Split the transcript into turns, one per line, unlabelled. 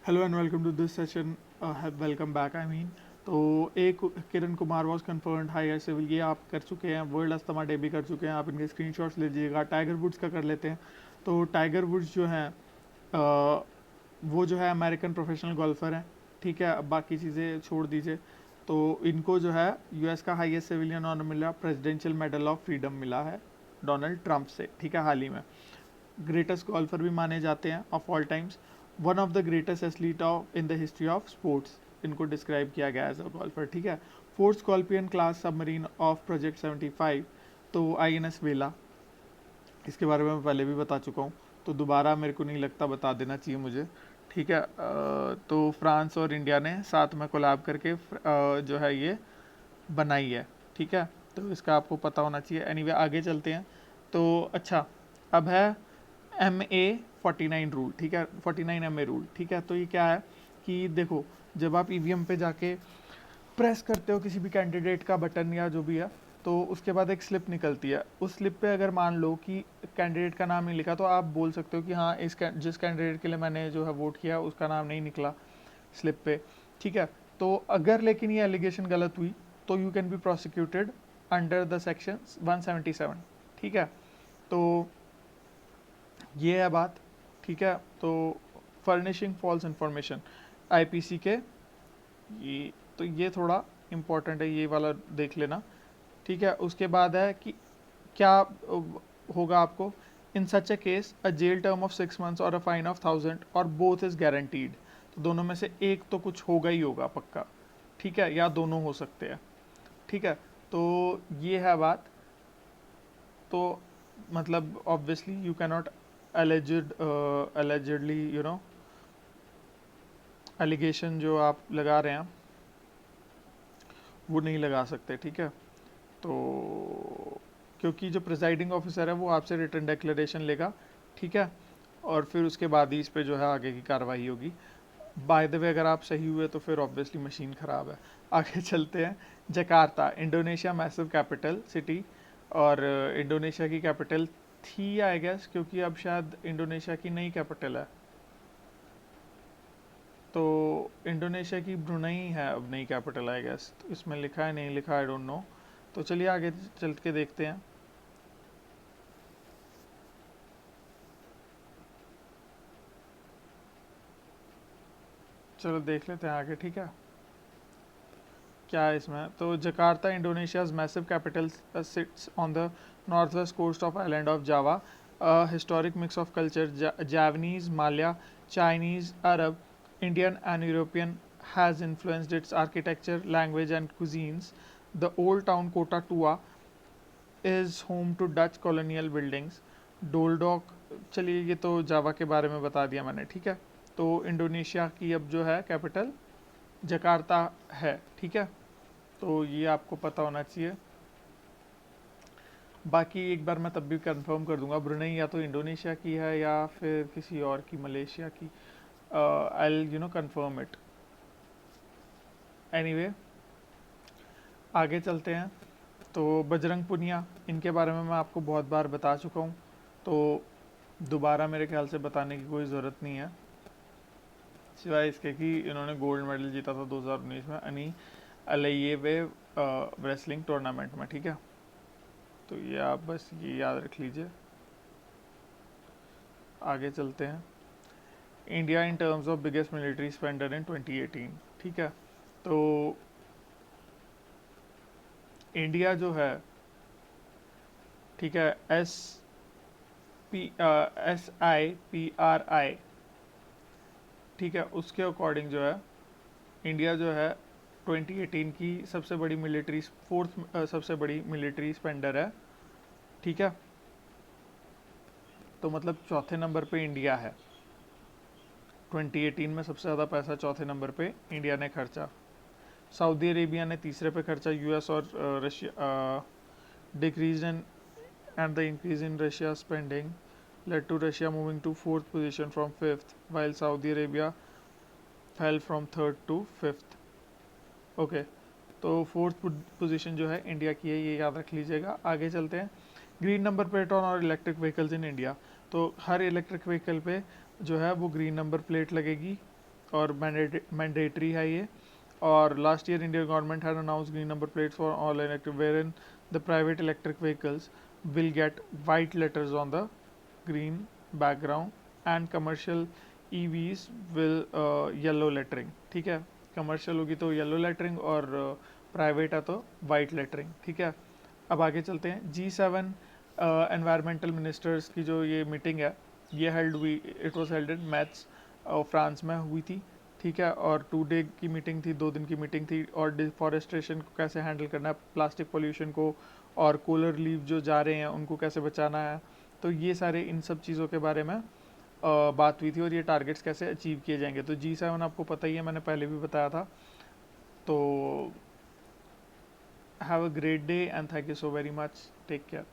Hello and welcome to this session welcome back I mean. तो एक Kiran Kumar was confirmed higher civil, ये आप कर चुके हैं। वर्ल्ड अस्थमा डे भी कर चुके हैं। आप इनके स्क्रीनशॉट्स लीजिएगा। टाइगर वुड्स का कर लेते हैं। तो टाइगर वुड्स जो हैं वो जो है अमेरिकन प्रोफेशनल गोल्फर हैं। ठीक है, अब बाकी चीज़ें छोड़ दीजिए। तो इनको जो है यूएस का हाईएस्ट सिविलियन ऑनर मिला, प्रेसिडेंशियल मेडल ऑफ फ्रीडम मिला है डोनाल्ड ट्रंप से। ठीक है, हाल ही में ग्रेटेस्ट गोल्फर भी माने जाते हैं of all times. One of the greatest athlete of in the history of sports इनको डिस्क्राइब किया गया एज अ गोल्फर। ठीक है, fourth scorpion class submarine of project 75, तो आईएनएस वेला, इसके बारे में मैं पहले भी बता चुका हूँ, तो दोबारा मेरे को नहीं लगता बता देना चाहिए मुझे। ठीक है, तो फ्रांस और इंडिया ने साथ में कोलैब करके जो है ये बनाई है। ठीक है, तो इसका आपको पता होना चाहिए। एनीवे आगे चलते हैं। तो अच्छा, अब है MA49 रूल। ठीक है, 49 MA रूल। ठीक है, तो ये क्या है कि देखो, जब आप ईवीएम पे जाके प्रेस करते हो किसी भी कैंडिडेट का बटन या जो भी है, तो उसके बाद एक स्लिप निकलती है। उस स्लिप पे अगर मान लो कि कैंडिडेट का नाम नहीं लिखा, तो आप बोल सकते हो कि हाँ, जिस कैंडिडेट के लिए मैंने जो है वोट किया उसका नाम नहीं निकला स्लिप पे। ठीक है, तो अगर लेकिन ये एलिगेशन गलत हुई तो you can be prosecuted under the section 177। ठीक है, तो ये है बात। ठीक है, तो फर्निशिंग फॉल्स इंफॉर्मेशन आईपीसी के, ये तो ये थोड़ा इम्पोर्टेंट है, ये वाला देख लेना। ठीक है, उसके बाद है कि क्या होगा आपको। In such a case a jail term of 6 months और अ फाइन ऑफ 1000 और बोथ इज गारंटीड। तो दोनों में से एक तो कुछ होगा ही होगा पक्का। ठीक है, या दोनों हो सकते हैं। ठीक है, तो ये है बात। तो मतलब obviously you can not allegedly allegation जो आप लगा रहे हैं वो नहीं लगा सकते। ठीक है, तो क्योंकि जो प्रिजाइडिंग ऑफिसर है वो आपसे रिटर्न डिक्लेरेशन लेगा। ठीक है, और फिर उसके बाद ही इस पे जो है आगे की कार्रवाई होगी। बाय द वे अगर आप सही हुए तो फिर ऑब्वियसली मशीन ख़राब है। आगे चलते हैं। Jakarta, Indonesia massive capital city, और इंडोनेशिया की कैपिटल थी आई गेस, क्योंकि अब शायद इंडोनेशिया की नई कैपिटल है। तो इंडोनेशिया की ब्रुनई है अब नई कैपिटल आई गेस। तो इसमें लिखा है नहीं लिखा, आई डोंट नो। तो चलिए आगे चल के देखते हैं। चलो देख लेते हैं आगे। ठीक है, क्या है इसमें। तो Jakarta Indonesia's massive capital sits on the north west coast of island of Java, historic mix of culture, Javanese, Malay, Chinese, Arab, Indian and European has influenced its architecture, language and cuisines. The old town Kota Tua is home to Dutch colonial buildings. डोलडॉक, चलिए ये तो जावा के बारे में बता दिया मैंने। ठीक है, तो इंडोनेशिया की अब जो है कैपिटल जकार्ता है। ठीक है, तो ये आपको पता होना चाहिए। बाकी एक बार मैं तब भी कंफर्म कर दूंगा, ब्रुनई या तो इंडोनेशिया की है या फिर किसी और की, मलेशिया की। I confirm it. एनीवे आगे चलते हैं। तो बजरंग पुनिया, इनके बारे में मैं आपको बहुत बार बता चुका हूँ, तो दोबारा मेरे ख्याल से बताने की कोई ज़रूरत नहीं है, सिवाय इसके कि इन्होंने गोल्ड मेडल जीता था 2019 में अनी अलेयेवे रेसलिंग टूर्नामेंट में। ठीक है, तो ये आप बस ये याद रख लीजिए। आगे चलते हैं। India in terms of biggest military spender in 2018। ठीक है, तो इंडिया जो है, ठीक है, SIPRI, ठीक है, उसके अकॉर्डिंग जो है इंडिया जो है 2018 की सबसे बड़ी मिलिट्री, फोर्थ सबसे बड़ी मिलिट्री स्पेंडर है। ठीक है, तो मतलब चौथे नंबर पे इंडिया है। 2018 में सबसे ज़्यादा पैसा चौथे नंबर पे इंडिया ने खर्चा। सऊदी अरेबिया ने तीसरे पे खर्चा। यूएस और Russia decrease and the increase in Russia's spending led to Russia moving to fourth position from fifth, while Saudi Arabia fell from third to fifth. Okay, तो fourth position जो है India की है, ये याद रख लीजिएगा। आगे चलते हैं। ग्रीन नंबर प्लेट ऑन और इलेक्ट्रिक व्हीकल्स इन इंडिया, तो हर इलेक्ट्रिक व्हीकल पे जो है वो ग्रीन नंबर प्लेट लगेगी। और मैंडेटरी है ये। और last year Indian government had announce green number plates for all electric wherein the private electric vehicles will get white letters on the green background and commercial EVs will yellow lettering। ठीक है, commercial होगी तो yellow lettering और private है तो white lettering. ठीक है, अब आगे चलते हैं। G7 एनवायरमेंटल मिनिस्टर्स की जो ये मीटिंग है ये it was held in maths France में हुई थी। ठीक है, और 2 डे की मीटिंग थी, 2 दिन की मीटिंग थी। और डिफॉरेस्टेशन को कैसे हैंडल करना है, प्लास्टिक पोल्यूशन को, और कूलर लीव जो जा रहे हैं उनको कैसे बचाना है। तो ये सारे इन सब चीज़ों के बारे में बात हुई थी, और ये टारगेट्स कैसे अचीव किए जाएंगे। तो G7 आपको पता ही है, मैंने पहले भी बताया था। तो have a great day and thank you so very much, take care.